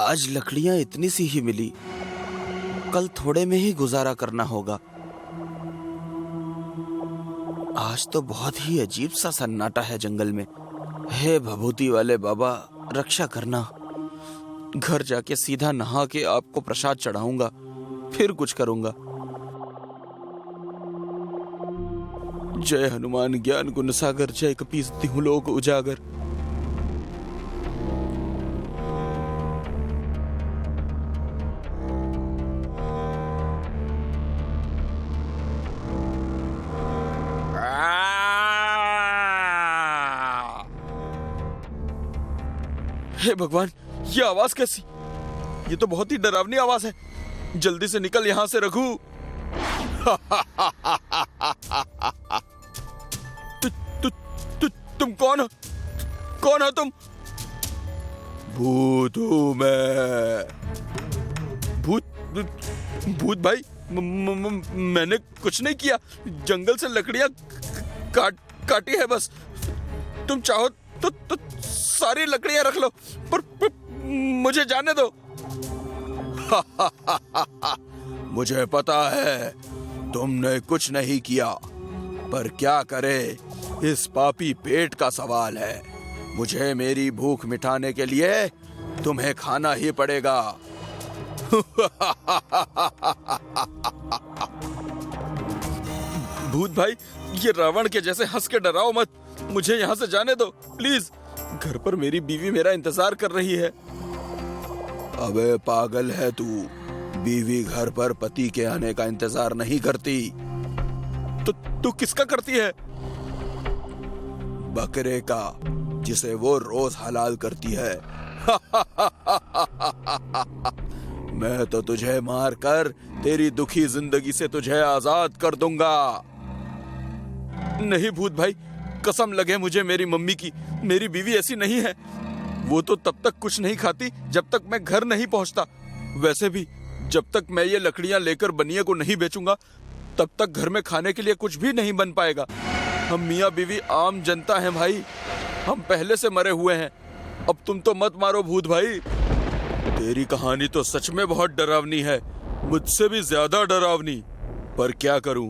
आज लकड़ियां इतनी सी ही मिली, कल थोड़े में ही गुजारा करना होगा। आज तो बहुत ही अजीब सा सन्नाटा है जंगल में। हे भभूति वाले बाबा, रक्षा करना। घर जाके सीधा नहा के आपको प्रसाद चढ़ाऊंगा, फिर कुछ करूंगा। जय हनुमान ज्ञान गुण सागर, जय कपीस तिहुँ लोक उजागर। हे भगवान, ये आवाज कैसी? ये तो बहुत ही डरावनी आवाज है। जल्दी से निकल यहां से रघु। तुम कौन हो? कौन हो तुम? भूत हूं मैं। भूत भाई, मैंने कुछ नहीं किया। जंगल से लकड़ियां काटी है बस। तुम चाहो तो सारी लकड़ियां रख लो, पर मुझे जाने दो। मुझे पता है तुमने कुछ नहीं किया, पर क्या करे, इस पापी पेट का सवाल है। मुझे मेरी भूख मिटाने के लिए तुम्हें खाना ही पड़ेगा। भूत भाई, ये रावण के जैसे हंस के डराओ मत। मुझे यहाँ से जाने दो प्लीज। घर पर मेरी बीवी मेरा इंतजार कर रही है। अबे पागल है तू? बीवी घर पर पति के आने का इंतजार नहीं करती। तो किसका करती है? बकरे का, जिसे वो रोज हलाल करती है। मैं तो तुझे मारकर तेरी दुखी जिंदगी से तुझे आजाद कर दूंगा। नहीं भूत भाई, कसम लगे मुझे मेरी मम्मी की, मेरी बीवी ऐसी नहीं है। वो तो तब तक कुछ नहीं खाती जब तक मैं घर नहीं पहुंचता। वैसे भी जब तक मैं ये लकड़ियां लेकर बनिए को नहीं बेचूंगा, तब तक घर में खाने के लिए कुछ भी नहीं बन पाएगा। हम मियाँ बीवी आम जनता हैं भाई, हम पहले से मरे हुए हैं। अब तुम तो मत मारो भूत भाई। तेरी कहानी तो सच में बहुत डरावनी है, मुझसे भी ज्यादा डरावनी। पर क्या करूं,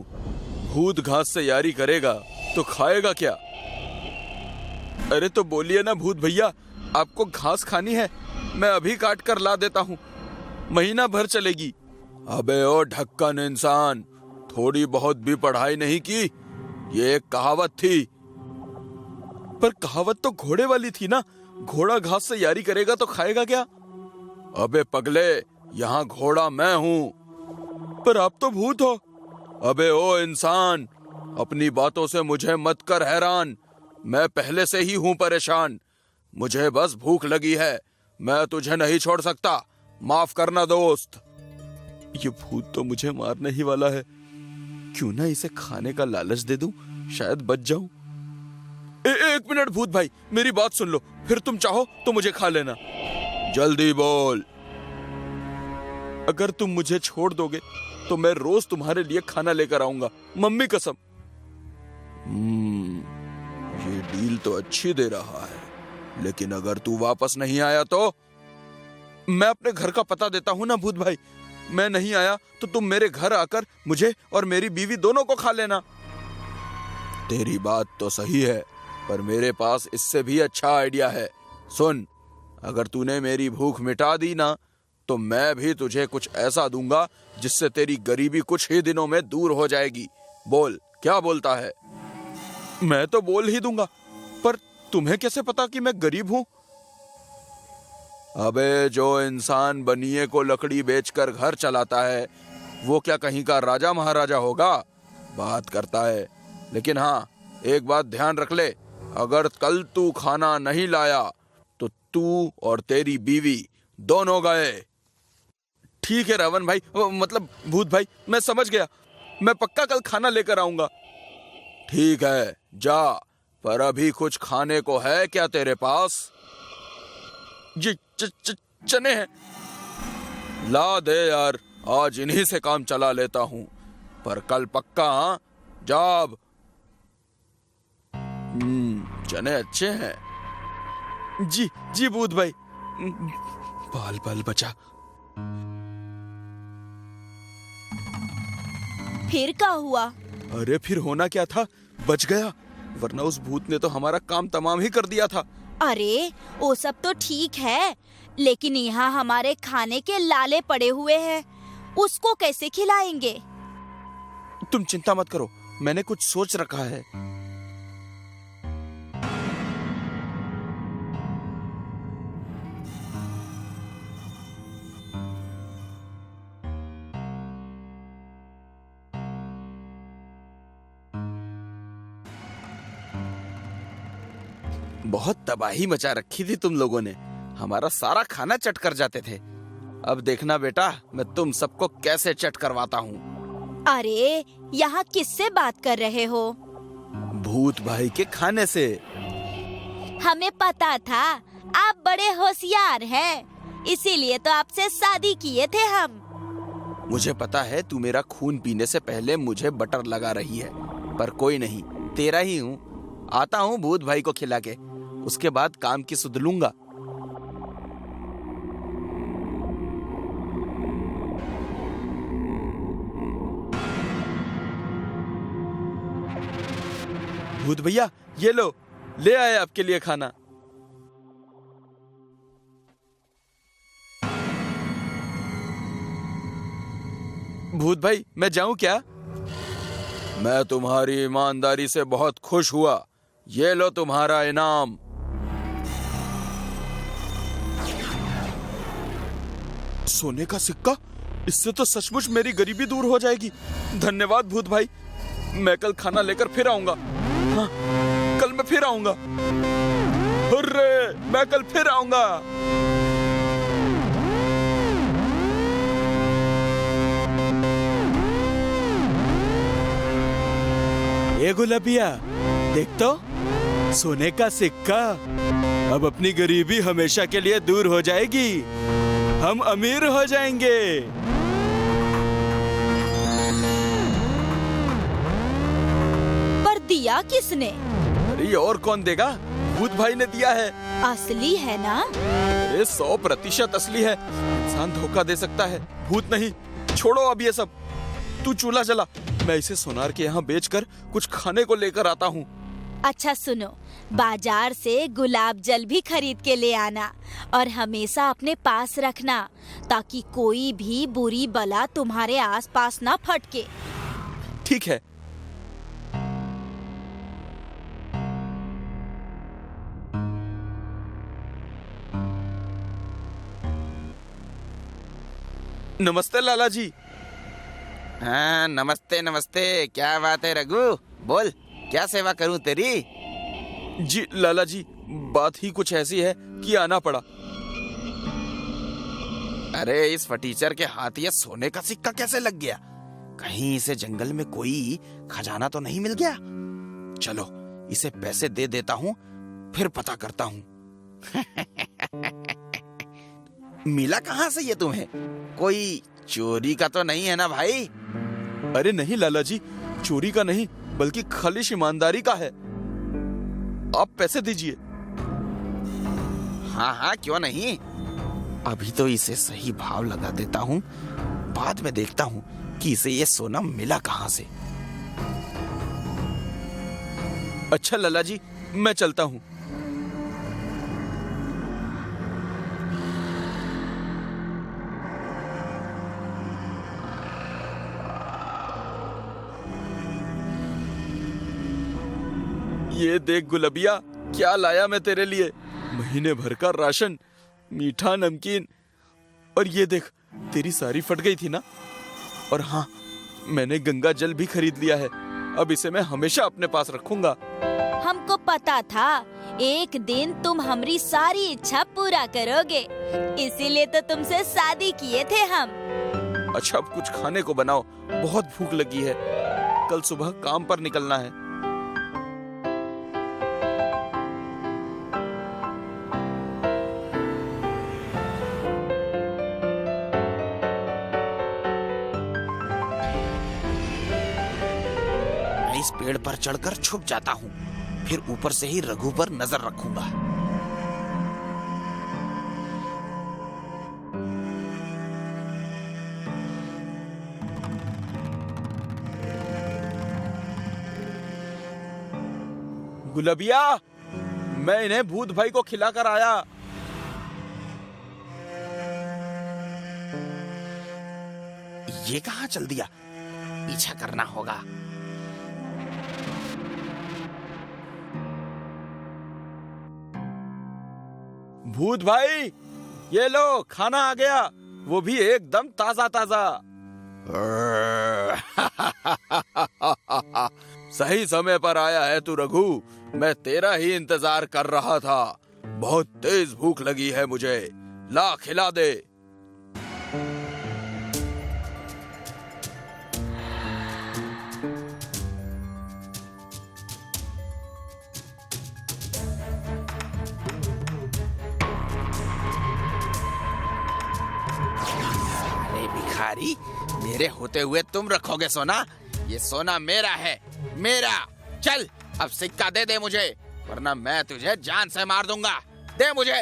भूत घास से यारी करेगा तो खाएगा क्या? अरे तो बोलिए ना भूत भैया, आपको घास खानी है? मैं अभी काट कर ला देता हूँ, महीना भर चलेगी। अबे ओ ढक्कन इंसान, थोड़ी बहुत भी पढ़ाई नहीं की? ये एक कहावत थी। पर कहावत तो घोड़े वाली थी ना। घोड़ा घास से यारी करेगा तो खाएगा क्या? अबे पगले, यहाँ घोड़ा मैं हूँ। पर आप तो भूत हो। अबे ओ इंसान, अपनी बातों से मुझे मत कर हैरान। मैं पहले से ही हूँ परेशान। मुझे बस भूख लगी है, मैं तुझे नहीं छोड़ सकता। माफ करना दोस्त। ये भूत तो मुझे मारने ही वाला है। क्यों ना इसे खाने का लालच दे दूं, शायद बच जाऊं। एक मिनट भूत भाई, मेरी बात सुन लो, फिर तुम चाहो तो मुझे खा लेना। जल्दी बोल। अगर तुम मुझे छोड़ दोगे तो मैं रोज तुम्हारे लिए खाना लेकर आऊंगा, मम्मी कसम। ये डील तो अच्छी दे रहा है, लेकिन अगर तू वापस नहीं आया तो? मैं अपने घर का पता देता हूं ना भूत भाई। मैं नहीं आया तो तुम मेरे घर आकर मुझे और मेरी बीवी दोनों को खा लेना। तेरी बात तो सही है, पर मेरे पास इससे भी अच्छा आइडिया है। सुन, अगर तूने मेरी भूख मिटा दी ना, तो मैं भी तुझे कुछ ऐसा दूंगा जिससे तेरी गरीबी कुछ ही दिनों में दूर हो जाएगी। बोल, क्या बोलता है? मैं तो बोल ही दूंगा, पर तुम्हें कैसे पता कि मैं गरीब हूं? अबे जो इंसान बनिए को लकड़ी बेचकर घर चलाता है, वो क्या कहीं का राजा महाराजा होगा? बात करता है। लेकिन हाँ, एक बात ध्यान रख ले, अगर कल तू खाना नहीं लाया तो तू और तेरी बीवी दोनों गए। ठीक है रावण भाई, मतलब भूत भाई, मैं समझ गया। मैं पक्का कल खाना लेकर आऊंगा। ठीक है, जा। पर अभी कुछ खाने को है क्या तेरे पास? जी चने हैं। ला दे यार, आज इन्हीं से काम चला लेता हूं, पर कल पक्का। हाँ, जाब। चने अच्छे हैं। जी जी भूत भाई, बाल बाल बचा। फिर क्या हुआ? अरे फिर होना क्या था, बच गया, वरना उस भूत ने तो हमारा काम तमाम ही कर दिया था। अरे वो सब तो ठीक है, लेकिन यहाँ हमारे खाने के लाले पड़े हुए हैं, उसको कैसे खिलाएंगे? तुम चिंता मत करो, मैंने कुछ सोच रखा है। बहुत तबाही मचा रखी थी तुम लोगों ने, हमारा सारा खाना चट कर जाते थे। अब देखना बेटा, मैं तुम सबको कैसे चट करवाता हूँ। अरे यहाँ किससे बात कर रहे हो? भूत भाई के खाने से। हमें पता था आप बड़े होशियार हैं, इसीलिए तो आपसे शादी किए थे हम। मुझे पता है तू मेरा खून पीने से पहले मुझे बटर लगा रही है, पर कोई नहीं, तेरा ही हूँ। आता हूँ भूत भाई को खिला के, उसके बाद काम की सुध लूंगा। भूत भैया, ये लो, ले आए आपके लिए खाना। भूत भाई, मैं जाऊं क्या? मैं तुम्हारी ईमानदारी से बहुत खुश हुआ, ये लो तुम्हारा इनाम। सोने का सिक्का? इससे तो सचमुच मेरी गरीबी दूर हो जाएगी। धन्यवाद भूत भाई, मैं कल खाना लेकर फिर आऊंगा। हाँ, कल मैं फिर आऊंगा। हुर्रे, मैं कल फिर आऊंगा। ए गुलाबिया, देख तो, सोने का सिक्का। अब अपनी गरीबी हमेशा के लिए दूर हो जाएगी, हम अमीर हो जाएंगे। पर दिया किसने? अरे और कौन देगा, भूत भाई ने दिया है। असली है ना? अरे 100% असली है, इंसान धोखा दे सकता है, भूत नहीं। छोड़ो अब ये सब, तू चूल्हा जला, मैं इसे सोनार के यहाँ बेचकर कुछ खाने को लेकर आता हूँ। अच्छा सुनो, बाजार से गुलाब जल भी खरीद के ले आना और हमेशा अपने पास रखना, ताकि कोई भी बुरी बला तुम्हारे आसपास ना फटके। ठीक है। नमस्ते लाला जी। हाँ, नमस्ते नमस्ते। क्या बात है रघु, बोल, क्या सेवा करूं तेरी? जी लाला जी, बात ही कुछ ऐसी है कि आना पड़ा। अरे इस फटीचर के हाथ ये सोने का सिक्का कैसे लग गया? कहीं इसे जंगल में कोई खजाना तो नहीं मिल गया? चलो इसे पैसे दे देता हूँ, फिर पता करता हूँ। मिला कहाँ से ये तुम्हें? कोई चोरी का तो नहीं है ना भाई? अरे नहीं लाला जी, चोरी का नहीं, बल्कि खालिश ईमानदारी का है। आप पैसे दीजिए। हाँ हाँ, क्यों नहीं। अभी तो इसे सही भाव लगा देता हूँ, बाद में देखता हूँ कि इसे ये सोना मिला कहाँ से। अच्छा लाला जी, मैं चलता हूँ। ये देख गुलबिया, क्या लाया मैं तेरे लिए, महीने भर का राशन, मीठा नमकीन। और ये देख, तेरी साड़ी फट गई थी ना। और हाँ, मैंने गंगा जल भी खरीद लिया है, अब इसे मैं हमेशा अपने पास रखूंगा। हमको पता था एक दिन तुम हमारी सारी इच्छा पूरा करोगे, इसीलिए तो तुमसे शादी किए थे हम। अच्छा, अब कुछ खाने को बनाओ, बहुत भूख लगी है, कल सुबह काम पर निकलना है। इस पेड़ पर चढ़कर छुप जाता हूँ, फिर ऊपर से ही रघु पर नजर रखूंगा। गुलबिया, मैं इन्हें भूत भाई को खिलाकर आया। ये कहाँ चल दिया? पीछा करना होगा। भूत भाई, ये लो खाना आ गया, वो भी एकदम ताजा ताजा। सही समय पर आया है तू रघु, मैं तेरा ही इंतजार कर रहा था। बहुत तेज भूख लगी है मुझे, ला खिला दे। अरे भिखारी, मेरे होते हुए तुम रखोगे सोना? ये सोना मेरा है, मेरा। चल अब सिक्का दे दे मुझे, वरना मैं तुझे जान से मार दूंगा। दे मुझे।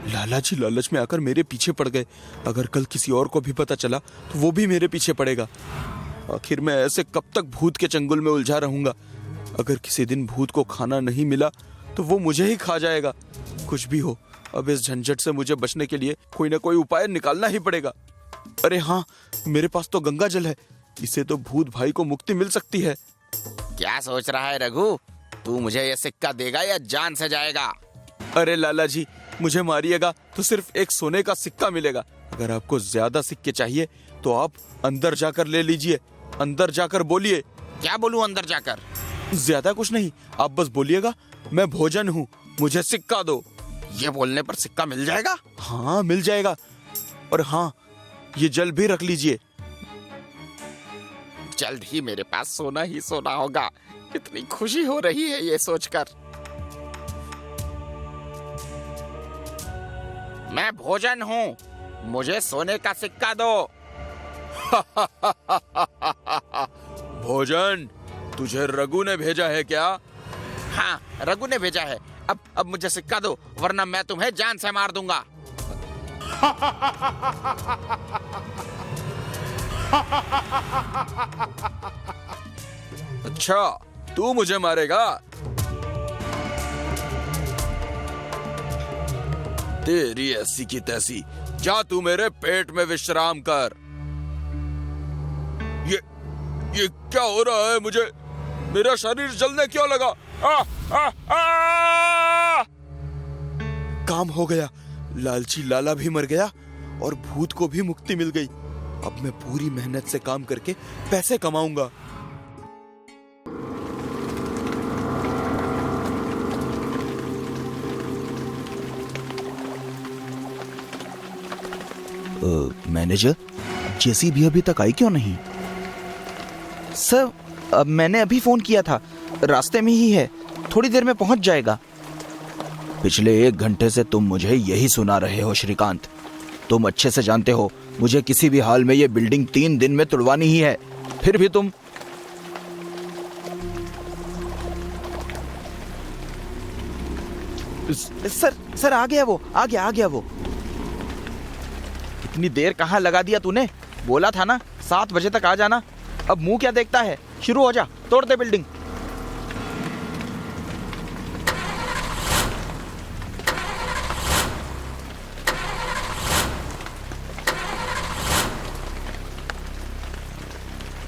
लाला जी लालच में आकर मेरे पीछे पड़ गए। अगर कल किसी और को भी पता चला तो वो भी मेरे पीछे पड़ेगा। आखिर मैं ऐसे कब तक भूत के चंगुल में उलझा रहूंगा? अगर किसी दिन भूत को खाना नहीं मिला तो वो मुझे ही खा जाएगा। कुछ भी हो, अब इस झंझट से मुझे बचने के लिए कोई ना कोई उपाय निकालना ही पड़ेगा। अरे हाँ, मेरे पास तो गंगा जल है, इससे तो भूत भाई को मुक्ति मिल सकती है। क्या सोच रहा है रघु? तू मुझे ये सिक्का देगा या जान से जाएगा? अरे लाला जी, मुझे मारिएगा तो सिर्फ एक सोने का सिक्का मिलेगा। अगर आपको ज्यादा सिक्के चाहिए तो आप अंदर जाकर ले लीजिए। अंदर जाकर बोलिए। क्या बोलूं अंदर जाकर? ज्यादा कुछ नहीं, आप बस बोलिएगा, मैं भोजन हूँ, मुझे सिक्का दो। ये बोलने पर सिक्का मिल जाएगा? हाँ मिल जाएगा। और हाँ, ये जल भी रख लीजिए। जल्द ही मेरे पास सोना ही सोना होगा। कितनी खुशी हो रही है ये सोचकर। मैं भोजन हूँ, मुझे सोने का सिक्का दो। भोजन? तुझे रघु ने भेजा है क्या? हाँ, रघु ने भेजा है। अब मुझे सिक्का दो, वरना मैं तुम्हें जान से मार दूंगा। अच्छा, तू मुझे मारेगा? तेरी ऐसी की तैसी, जा तू मेरे पेट में विश्राम कर। ये क्या हो रहा है मुझे? मेरा शरीर जलने क्यों लगा? काम हो गया, लालची लाला भी मर गया और भूत को भी मुक्ति मिल गई। अब मैं पूरी मेहनत से काम करके पैसे कमाऊंगा। मैनेजर, जेसी भी अभी तक आई क्यों नहीं? सर, मैंने अभी फोन किया था, रास्ते में ही है, थोड़ी देर में पहुंच जाएगा। पिछले 1 घंटे से तुम मुझे यही सुना रहे हो श्रीकांत। तुम अच्छे से जानते हो मुझे किसी भी हाल में ये बिल्डिंग 3 दिन में तुड़वानी ही है, फिर भी तुम। सर आ गया वो। इतनी देर कहाँ लगा दिया तूने? बोला था ना 7 बजे तक आ जाना। अब मुंह क्या देखता है? शुरू हो जा, तोड़ दे बिल्डिंग।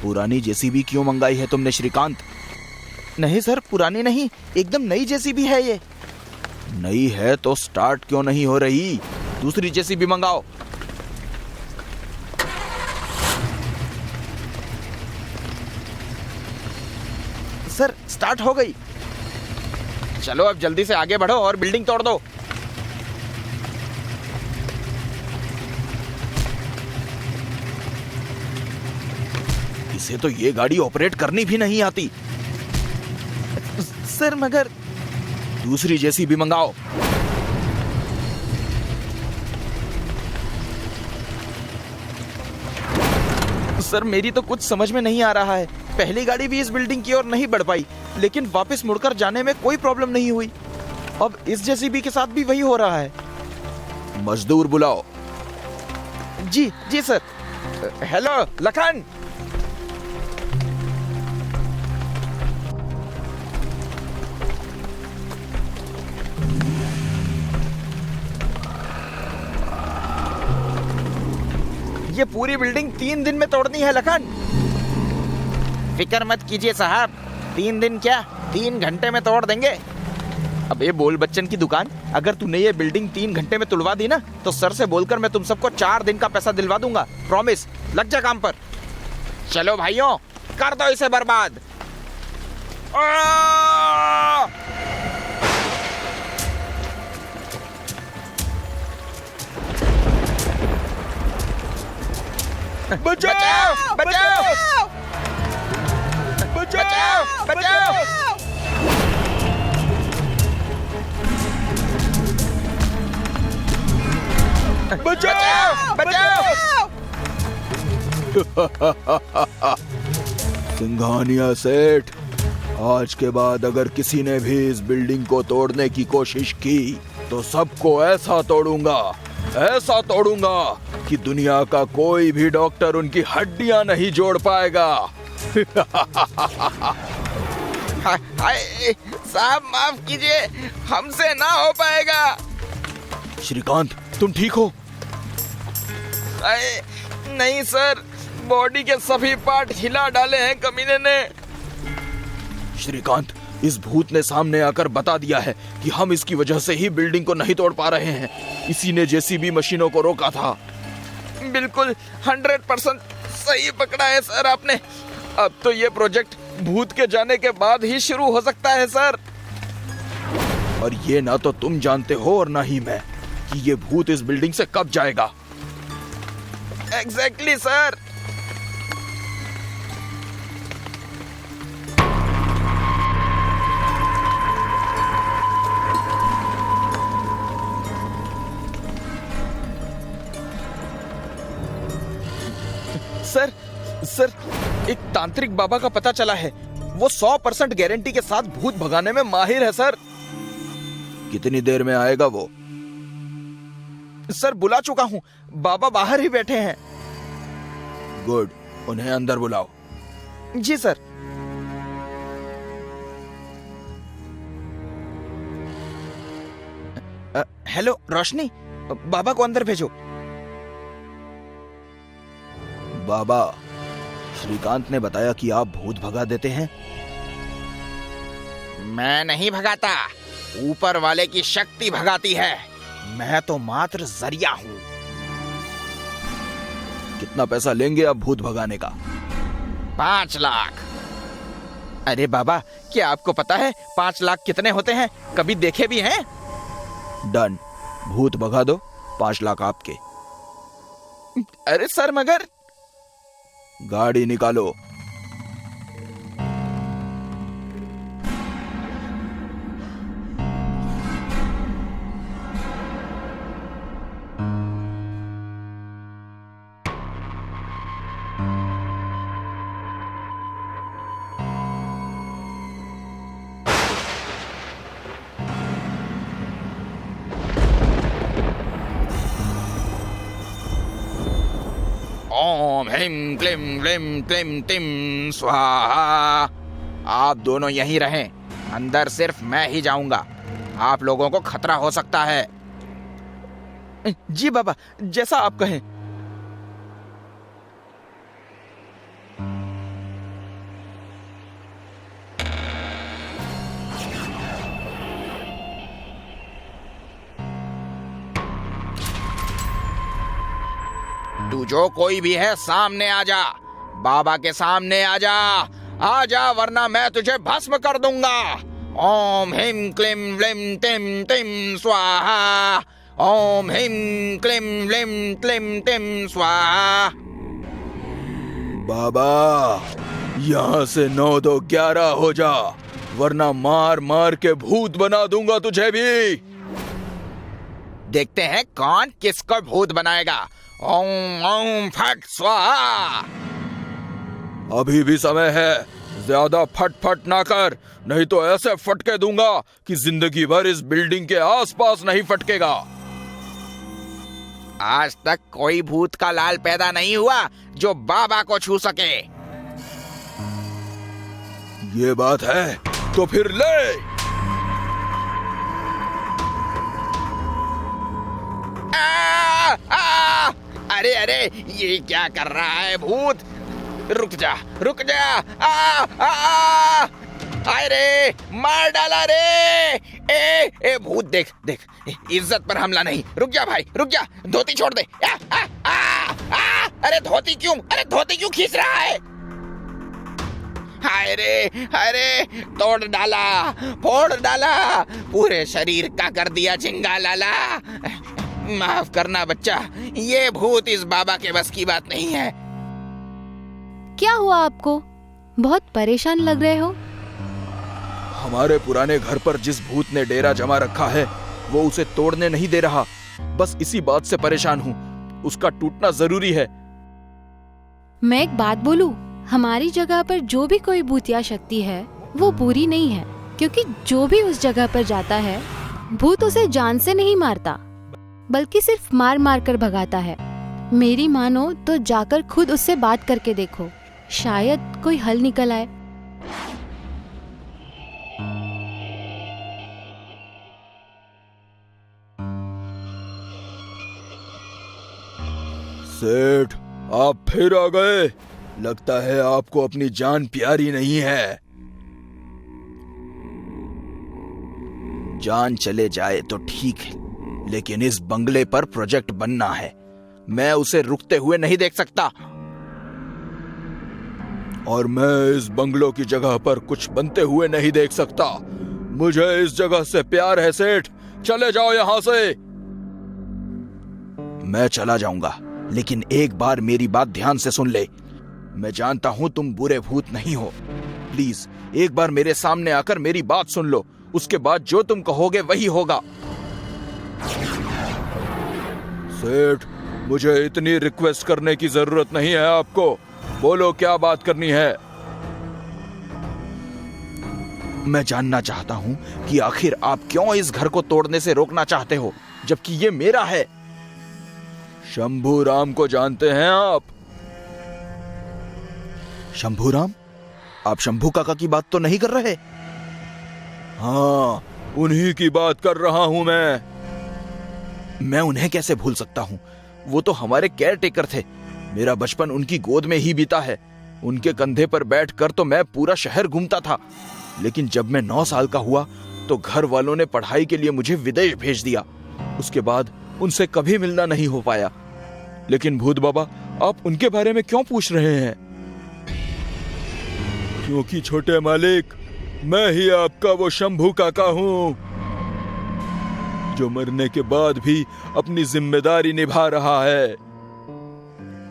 पुरानी जेसीबी क्यों मंगाई है तुमने श्रीकांत? नहीं सर, पुरानी नहीं, एकदम नई जेसीबी है ये। नई है तो स्टार्ट क्यों नहीं हो रही? दूसरी जेसीबी मंगाओ। सर, स्टार्ट हो गई। चलो अब जल्दी से आगे बढ़ो और बिल्डिंग तोड़ दो। इसे तो ये गाड़ी ऑपरेट करनी भी नहीं आती। सर मगर दूसरी जेसीबी मंगाओ। सर मेरी तो कुछ समझ में नहीं आ रहा है। पहली गाड़ी भी इस बिल्डिंग की ओर नहीं बढ़ पाई, लेकिन वापस मुड़कर जाने में कोई प्रॉब्लम नहीं हुई। अब इस जेसीबी के साथ भी वही हो रहा है। मजदूर बुलाओ। जी सर। हेलो लखन। ये पूरी बिल्डिंग 3 दिन में तोड़नी है लखन। फिक्र मत कीजिए साहब, 3 दिन क्या 3 घंटे में तोड़ देंगे। अब ये बोल बच्चन की दुकान, अगर तूने ये बिल्डिंग 3 घंटे में तुड़वा दी ना तो सर से बोलकर मैं तुम सबको 4 दिन का पैसा दिलवा दूंगा। प्रॉमिस, लग जा काम पर। चलो भाइयों, कर दो इसे बर्बाद। बचाओ! बचाओ! बचाओ! बचाओ! बचाओ! बचाओ! सिंघानिया सेठ, आज के बाद अगर किसी ने भी इस बिल्डिंग को तोड़ने की कोशिश की तो सबको ऐसा तोड़ूंगा कि दुनिया का कोई भी डॉक्टर उनकी हड्डियां नहीं जोड़ पाएगा। हाय साहब, माफ कीजिए, हमसे ना हो पाएगा। श्रीकांत, तुम ठीक हो? अरे नहीं सर, बॉडी के सभी पार्ट हिला डाले हैं कमीने ने। श्रीकांत, इस भूत ने सामने आकर बता दिया है कि हम इसकी वजह से ही बिल्डिंग को नहीं तोड़ पा रहे हैं। इसी ने जेसीबी मशीनों को रोका था। बिल्कुल 100% सही पकड़ा है सर आपने। अब तो ये प्रोजेक्ट भूत के जाने के बाद ही शुरू हो सकता है सर। और ये ना तो तुम जानते हो और ना ही मैं कि ये भूत इस बिल्डिंग से कब जाएगा। Exactly sir. सर, एक तांत्रिक बाबा का पता चला है। वो 100% गारंटी के साथ भूत भगाने में माहिर है सर। कितनी देर में आएगा वो? सर बुला चुका हूँ, बाबा बाहर ही बैठे हैं। गुड, उन्हें अंदर बुलाओ। जी सर। हेलो रोशनी, बाबा को अंदर भेजो। बाबा, श्रीकांत ने बताया कि आप भूत भगा देते हैं। मैं नहीं भगाता, ऊपर वाले की शक्ति भगाती है। मैं तो मात्र जरिया हूं। कितना पैसा लेंगे आप भूत भगाने का? 5 लाख। अरे बाबा, क्या आपको पता है 5 लाख कितने होते हैं? कभी देखे भी हैं? डन, भूत भगा दो, 5 लाख आपके। अरे सर मगर। गाड़ी निकालो। ओम ह्रीं क्लीं ग्लीं क्लीं टिं स्वाहा। आप दोनों यहीं रहें, अंदर सिर्फ मैं ही जाऊंगा। आप लोगों को खतरा हो सकता है। जी बाबा, जैसा आप कहें। तू जो कोई भी है सामने आ जा, बाबा के सामने आ जा वरना मैं तुझे भस्म कर दूंगा। ओम ह्रीं क्लीं ग्लीं टिं टिं स्वाहा। ओम ह्रीं क्लीं ग्लीं क्लीं टिं स्वाहा। बाबा, यहाँ से 9 2 11 हो जा, वरना मार मार के भूत बना दूंगा तुझे भी। देखते हैं कौन किसको भूत बनाएगा। ओम ओम फट स्वाहा। अभी भी समय है, ज्यादा फट फट ना कर, नहीं तो ऐसे फटके दूंगा कि जिंदगी भर इस बिल्डिंग के आसपास नहीं फटकेगा। आज तक कोई भूत का लाल पैदा नहीं हुआ जो बाबा को छू सके। ये बात है तो फिर ले। आ, आ, अरे अरे ये क्या कर रहा है भूत? रुक जा रुक जा। आ आ आ आए रे, मार डाला रे। ए भूत देख देख, इज्जत पर हमला नहीं। रुक जा भाई रुक जा, धोती छोड़ दे। आ, आ, आ, आ, अरे धोती क्यों खींच रहा है? हाय रे तोड़ डाला, फोड़ डाला, पूरे शरीर का कर दिया झिंगा लाला। माफ करना बच्चा, ये भूत इस बाबा के बस की बात नहीं है। क्या हुआ आपको? बहुत परेशान लग रहे हो। हमारे पुराने घर पर जिस भूत ने डेरा जमा रखा है वो उसे तोड़ने नहीं दे रहा। बस इसी बात से परेशान हूँ। उसका टूटना जरूरी है। मैं एक बात बोलूं, हमारी जगह पर जो भी कोई भूत या शक्ति है वो बुरी नहीं है, क्योंकि जो भी उस जगह पर जाता है भूत उसे जान से नहीं मारता, बल्कि सिर्फ मार मार कर भगाता है। मेरी मानो तो जाकर खुद उससे बात करके देखो, शायद कोई हल निकल आए। सेठ, आप फिर आ गए। लगता है आपको अपनी जान प्यारी नहीं है। जान चले जाए तो ठीक है, लेकिन इस बंगले पर प्रोजेक्ट बनना है। मैं उसे रुकते हुए नहीं देख सकता। और मैं इस बंगलों की जगह पर कुछ बनते हुए नहीं देख सकता। मुझे इस जगह से प्यार है सेठ। चले जाओ यहाँ से। मैं चला जाऊंगा, लेकिन एक बार मेरी बात ध्यान से सुन ले। मैं जानता हूं तुम बुरे भूत नहीं हो। प्लीज एक बार मेरे सामने आकर मेरी बात सुन लो, उसके बाद जो तुम कहोगे वही होगा। सेठ, मुझे इतनी रिक्वेस्ट करने की जरूरत नहीं है आपको। बोलो क्या बात करनी है। मैं जानना चाहता हूं कि आखिर आप क्यों इस घर को तोड़ने से रोकना चाहते हो, जबकि ये मेरा है। शंभू राम को जानते हैं आप? शंभू राम? आप शंभू काका की बात तो नहीं कर रहे? हाँ, उन्हीं की बात कर रहा हूं मैं उन्हें कैसे भूल सकता हूं? वो तो हमारे केयर टेकर थे। मेरा बचपन उनकी गोद में ही बीता है। उनके कंधे पर बैठकर तो मैं पूरा शहर घूमता था। लेकिन जब मैं 9 साल का हुआ तो घर वालों ने पढ़ाई के लिए मुझे विदेश भेज दिया। उसके बाद उनसे कभी मिलना नहीं हो पाया। लेकिन भूत बाबा, आप उनके बारे में क्यों पूछ रहे हैं? क्योंकि छोटे मालिक, मैं ही आपका वो शंभू काका हूं, जो मरने के बाद भी अपनी जिम्मेदारी निभा रहा है।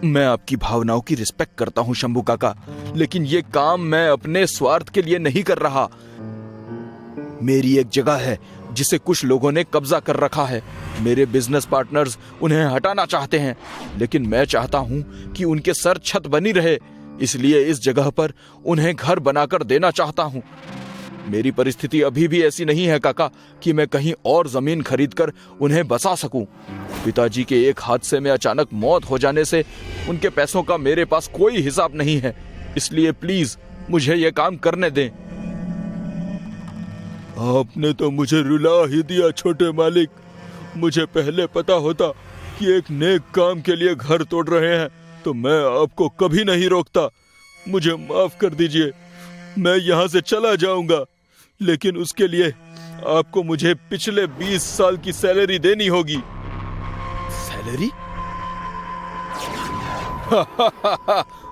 मैं आपकी भावनाओं की रिस्पेक्ट करता हूं शंभू काका, लेकिन ये काम मैं अपने स्वार्थ के लिए नहीं कर रहा। मेरी एक जगह है जिसे कुछ लोगों ने कब्जा कर रखा है। मेरे बिजनेस पार्टनर्स उन्हें हटाना चाहते हैं, लेकिन मैं चाहता हूं कि उनके सर छत बनी रहे। इसलिए इस जगह पर उन्हें घर बनाकर देना चाहता हूं। मेरी परिस्थिति अभी भी ऐसी नहीं है काका कि मैं कहीं और जमीन खरीदकर उन्हें बसा सकूं। पिताजी के एक हादसे में अचानक मौत हो जाने से उनके पैसों का मेरे पास कोई हिसाब नहीं है। इसलिए प्लीज मुझे यह काम करने दें। आपने तो मुझे रुला ही दिया छोटे मालिक। मुझे पहले पता होता कि एक नेक काम के लिए घर तोड़ रहे हैं तो मैं आपको कभी नहीं रोकता। मुझे माफ कर दीजिए। मैं यहाँ से चला जाऊंगा, लेकिन उसके लिए आपको मुझे पिछले 20 साल की सैलरी देनी होगी। सैलरी?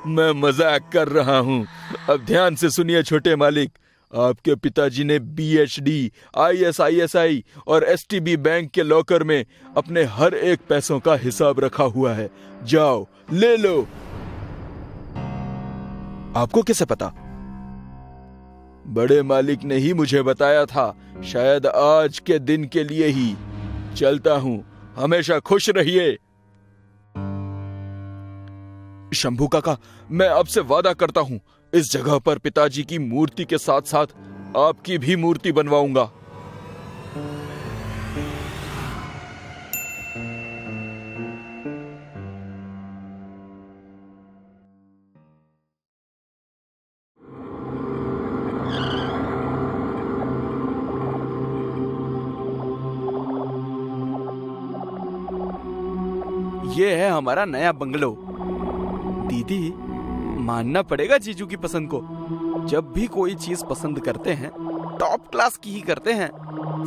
मैं मजाक कर रहा हूँ। अब ध्यान से सुनिए छोटे मालिक। आपके पिताजी ने BHD, ISISI और STB बैंक के लॉकर में अपने हर एक पैसों का हिसाब रखा हुआ है। जाओ ले लो। आपको कैसे पता? बड़े मालिक ने ही मुझे बताया था। शायद आज के दिन के लिए ही। चलता हूँ, हमेशा खुश रहिए। शंभू काका, मैं आपसे वादा करता हूँ, इस जगह पर पिताजी की मूर्ति के साथ साथ आपकी भी मूर्ति बनवाऊंगा। ये है हमारा नया बंगलो। दीदी, मानना पड़ेगा जीजू की पसंद को। जब भी कोई चीज पसंद करते हैं टॉप क्लास की ही करते हैं।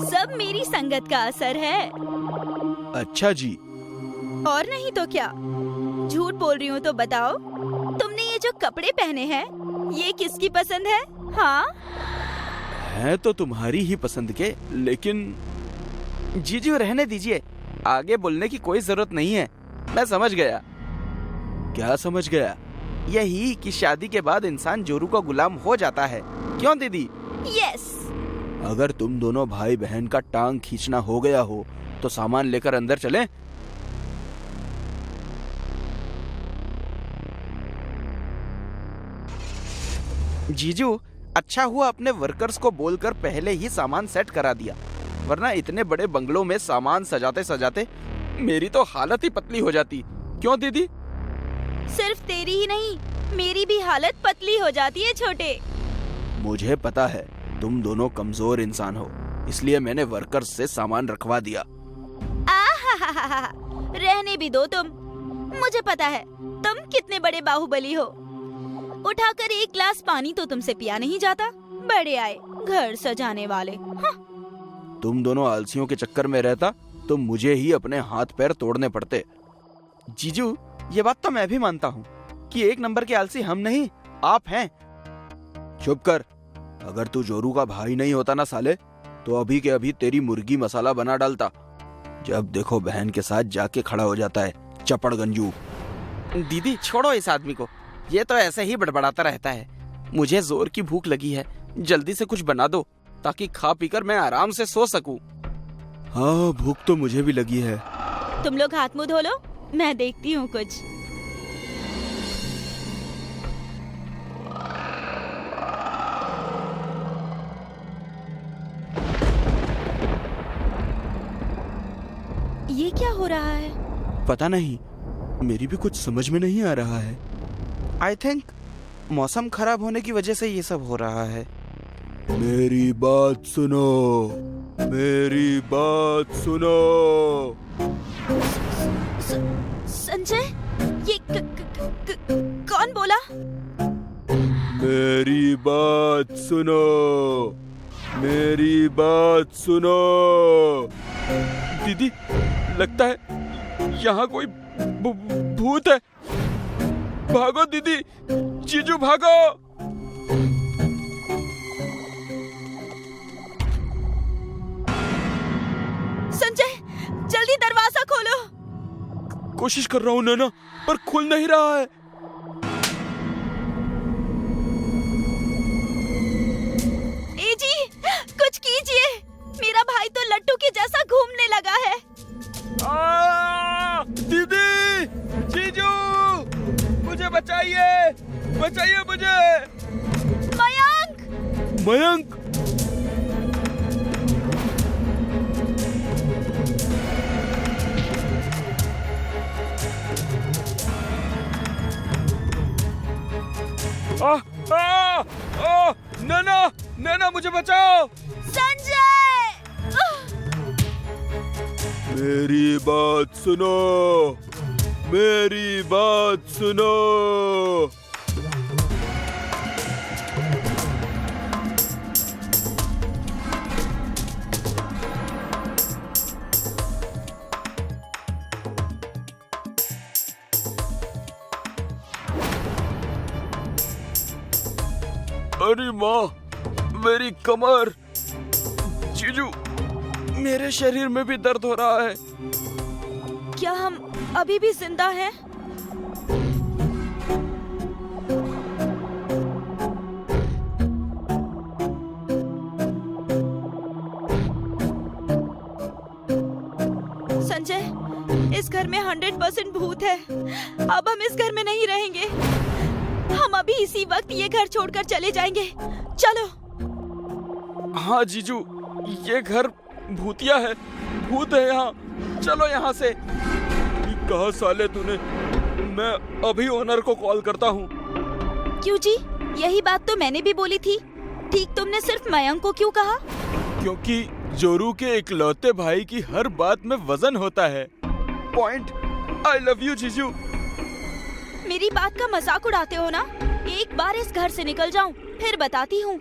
सब मेरी संगत का असर है। अच्छा जी। और नहीं तो क्या। झूठ बोल रही हूँ तो बताओ, तुमने ये जो कपड़े पहने हैं ये किसकी पसंद है? हाँ, है तो तुम्हारी ही पसंद के, लेकिन जीजू रहने दीजिए, आगे बोलने की कोई जरूरत नहीं है। मैं समझ गया। क्या समझ गया? यही कि शादी के बाद इंसान जोरू का गुलाम हो जाता है। क्यों दीदी? यस। अगर तुम दोनों भाई बहन का टांग खींचना हो गया हो तो सामान लेकर अंदर चलें। जीजू, अच्छा हुआ अपने वर्कर्स को बोलकर पहले ही सामान सेट करा दिया, वरना इतने बड़े बंगलों में सामान सजाते सजाते मेरी तो हालत ही पतली हो जाती। क्यों दीदी? सिर्फ तेरी ही नहीं, मेरी भी हालत पतली हो जाती है छोटे। मुझे पता है तुम दोनों कमजोर इंसान हो, इसलिए मैंने वर्कर्स से सामान रखवा दिया। आहाहाहा, रहने भी दो तुम। मुझे पता है तुम कितने बड़े बाहुबली हो। उठाकर एक गिलास पानी तो तुमसे पिया नहीं जाता। बड़े आए घर सजाने वाले। हाँ। तुम दोनों आलसियों के चक्कर में रहता तो मुझे ही अपने हाथ पैर तोड़ने पड़ते। जीजू, ये बात तो मैं भी मानता हूँ कि एक नंबर के आलसी हम नहीं, आप हैं। चुप कर। अगर तू जोरू का भाई नहीं होता ना साले, तो अभी के अभी तेरी मुर्गी मसाला बना डालता। जब देखो बहन के साथ जाके खड़ा हो जाता है, चपड़ गंजू। दीदी छोड़ो इस आदमी को, ये तो ऐसे ही बड़बड़ाता रहता है। मुझे जोर की भूख लगी है, जल्दी से कुछ बना दो ताकि खा पीकर मैं आराम से सो सकूं। हाँ, भूख तो मुझे भी लगी है। तुम लोग हाथ मुंह धो लो, मैं देखती हूँ कुछ। ये क्या हो रहा है? पता नहीं, मेरी भी कुछ समझ में नहीं आ रहा है। आई थिंक मौसम खराब होने की वजह से ये सब हो रहा है। मेरी बात सुनो, मेरी बात सुनो। संजय, ये कौन बोला? मेरी बात सुनो, मेरी बात सुनो। दीदी, लगता है यहाँ कोई भूत है। भागो दीदी, जीजू भागो। संजय, जल्दी दरवाजा खोलो। कोशिश कर रहा हूँ नैना, पर खुल नहीं रहा है। ए जी, कुछ कीजिए। मेरा भाई तो लट्टू के जैसा घूमने लगा है। दीदी, जीजू, मुझे बचाइए, बचाइए मुझे। मयंक! मयंक! नैना, नैना मुझे बचाओ। संजय! मेरी बात सुनो, मेरी बात सुनो। अरे माँ, मेरी कमर। जीजू, मेरे शरीर में भी दर्द हो रहा है। क्या हम अभी भी जिंदा हैं? संजय, इस घर में 100% भूत है। अब हम इस घर में नहीं रहेंगे। हम अभी इसी वक्त ये घर छोड़कर चले जाएंगे। चलो। हाँ जीजू, ये घर भूतिया है, भूत है यहाँ। चलो यहाँ से। कहा साले तूने? मैं अभी ओनर को कॉल करता हूँ। क्यों जी? यही बात तो मैंने भी बोली थी। ठीक तुमने सिर्फ मयंक को क्यों कहा? क्योंकि जोरू के इकलौते भाई की हर बात में वजन होता है। पॉइंट आई लव यू जीजू। मेरी बात का मजाक उड़ाते हो ना? एक बार इस घर से निकल जाऊं, फिर बताती हूँ।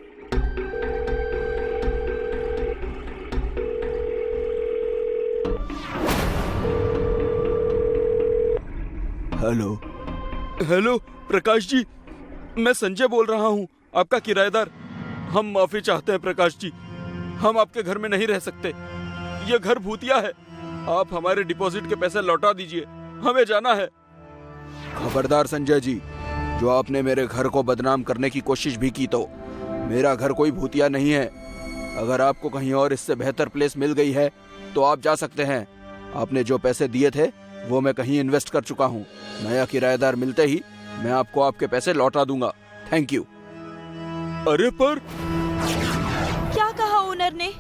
हेलो हेलो प्रकाश जी, मैं संजय बोल रहा हूँ, आपका किराएदार। हम माफी चाहते हैं प्रकाश जी, हम आपके घर में नहीं रह सकते। ये घर भूतिया है। आप हमारे डिपॉजिट के पैसे लौटा दीजिए, हमें जाना है। खबरदार संजय जी, जो आपने मेरे घर को बदनाम करने की कोशिश भी की तो मेरा घर कोई भूतिया नहीं है। अगर आपको कहीं और इससे बेहतर प्लेस मिल गई है तो आप जा सकते हैं। आपने जो पैसे दिए थे वो मैं कहीं इन्वेस्ट कर चुका हूँ। नया किराएदार मिलते ही मैं आपको आपके पैसे लौटा दूंगा। Thank you. अरे पर क्या कहा ओनर ने?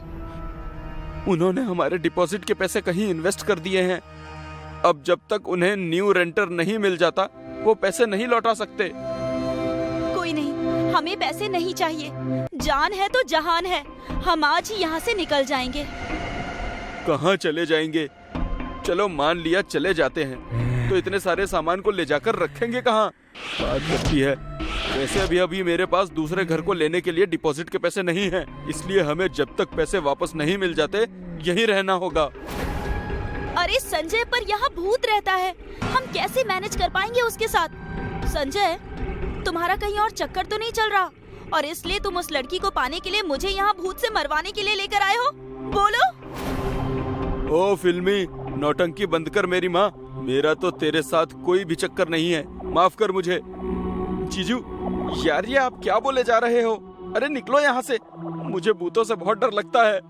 उन्होंने हमारे डिपॉजिट के पैसे कहीं इन्वेस्ट कर दिए हैं। अब जब तक उन्हें न्यू रेंटर नहीं मिल जाता वो पैसे नहीं लौटा सकते। कोई नहीं, हमें पैसे नहीं चाहिए। जान है तो जहान है। हम आज ही यहाँ से निकल जाएंगे। कहाँ चले जाएंगे? चलो मान लिया चले जाते हैं, तो इतने सारे सामान को ले जाकर रखेंगे कहाँ? बात करती है। वैसे अभी मेरे पास दूसरे घर को लेने के लिए डिपॉजिट के पैसे नहीं हैं, इसलिए हमें जब तक पैसे वापस नहीं मिल जाते यहीं रहना होगा। अरे संजय, पर यहाँ भूत रहता है, हम कैसे मैनेज कर पाएंगे उसके साथ? संजय, तुम्हारा कहीं और चक्कर तो नहीं चल रहा? और इसलिए तुम उस लड़की को पाने के लिए मुझे यहाँ भूत से मरवाने के लिए लेकर आए हो? बोलो। ओ फिल्मी नौटंकी बंद कर मेरी माँ। मेरा तो तेरे साथ कोई भी चक्कर नहीं है, माफ कर मुझे। जीजू, यार ये आप क्या बोले जा रहे हो? अरे निकलो यहाँ से, मुझे भूतों से बहुत डर लगता है।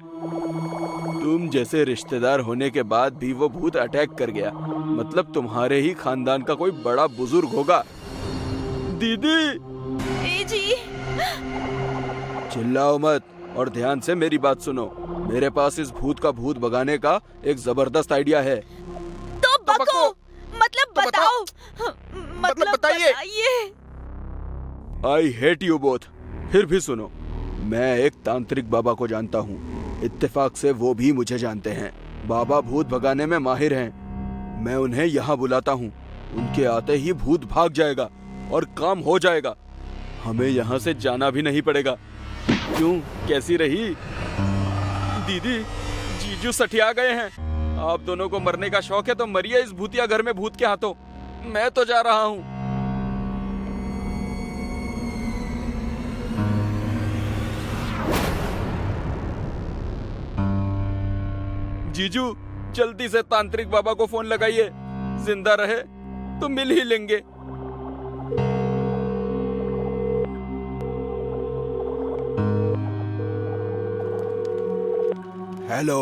तुम जैसे रिश्तेदार होने के बाद भी वो भूत अटैक कर गया, मतलब तुम्हारे ही खानदान का कोई बड़ा बुजुर्ग होगा। दीदी, ए जी, चिल्लाओ मत और ध्यान से मेरी बात सुनो। मेरे पास इस भूत का भूत भगाने का एक जबरदस्त आइडिया है। तो बको, मतलब तो बताओ। मतलब बताइए। I hate you both. फिर भी सुनो, मैं एक तांत्रिक बाबा को जानता हूँ। इत्तेफाक से वो भी मुझे जानते हैं। बाबा भूत भगाने में माहिर हैं। मैं उन्हें यहाँ बुलाता हूँ, उनके आते ही भूत भाग जाएगा और काम हो जाएगा। हमें यहाँ से जाना भी नहीं पड़ेगा। क्यों, कैसी रही? दीदी, जीजू सठिया गए हैं। आप दोनों को मरने का शौक है तो मरिए इस भूतिया घर में भूत के हाथों। मैं तो जा रहा हूँ। जीजू, जल्दी से तांत्रिक बाबा को फोन लगाइए। जिंदा रहे तो मिल ही लेंगे। हेलो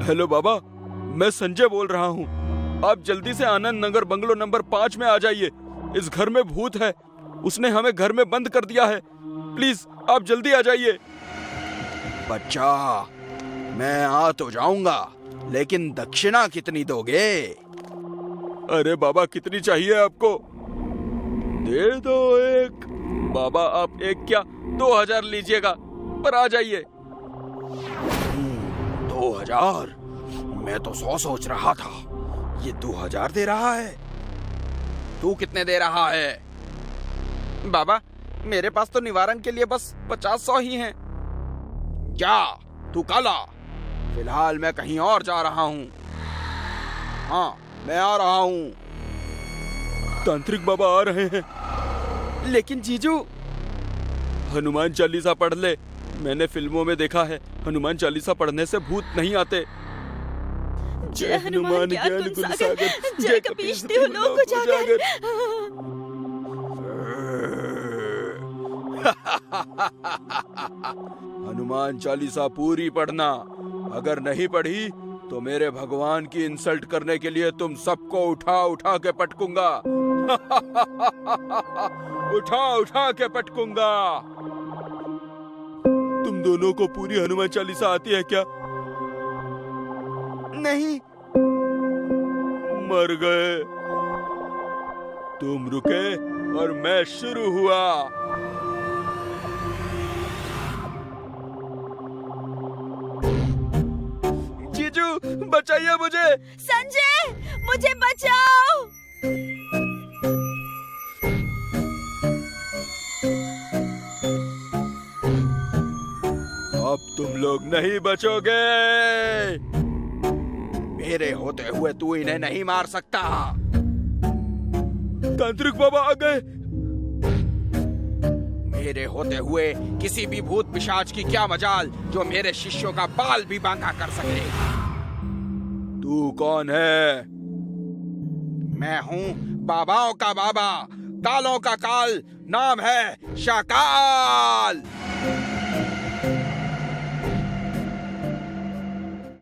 हेलो बाबा, मैं संजय बोल रहा हूँ। आप जल्दी से आनंद नगर बंगलो नंबर 5 में आ जाइए। इस घर में भूत है, उसने हमें घर में बंद कर दिया है। प्लीज आप जल्दी आ जाइए। बच्चा, मैं आ तो जाऊंगा, लेकिन दक्षिणा कितनी दोगे? अरे बाबा, कितनी चाहिए आपको? दे दो एक। बाबा, आप एक क्या 2000 लीजिएगा, पर आ जाइए। 2000? मैं तो 100 सोच रहा था। ये 2000 दे रहा है। तू कितने दे रहा है? बाबा, मेरे पास तो निवारण के लिए बस 50-100 ही हैं। क्या तू काला? फिलहाल मैं कहीं और जा रहा हूँ। हाँ, मैं आ रहा हूँ। तांत्रिक बाबा आ रहे हैं। लेकिन जीजू, हनुमान चालीसा पढ़ ले। मैंने फिल्मों में देखा है, हनुमान चालीसा पढ़ने से भूत नहीं आते। जय हनुमान ज्ञान गुण सागर, जय कपीश तिहु लोक उजागर। हनुमान चालीसा पूरी पढ़ना। अगर नहीं पढ़ी तो मेरे भगवान की इंसल्ट करने के लिए तुम सबको उठा उठा के पटकूंगा। उठा उठा के पटकूंगा। तुम दोनों को पूरी हनुमान चालीसा आती है क्या? नहीं। मर गए। तुम रुके और मैं शुरू हुआ। जीजू बचा चाहिए मुझे। संजय, मुझे बचाओ। अब तुम लोग नहीं बचोगे। मेरे होते हुए तू इन्हें नहीं मार सकता। तांत्रिक बाबा आ गए। मेरे होते हुए किसी भी भूत पिशाच की क्या मजाल जो मेरे शिष्यों का बाल भी बांका कर सके। तू कौन है? मैं हूँ बाबाओं का बाबा, कालों का काल, नाम है शाकाल।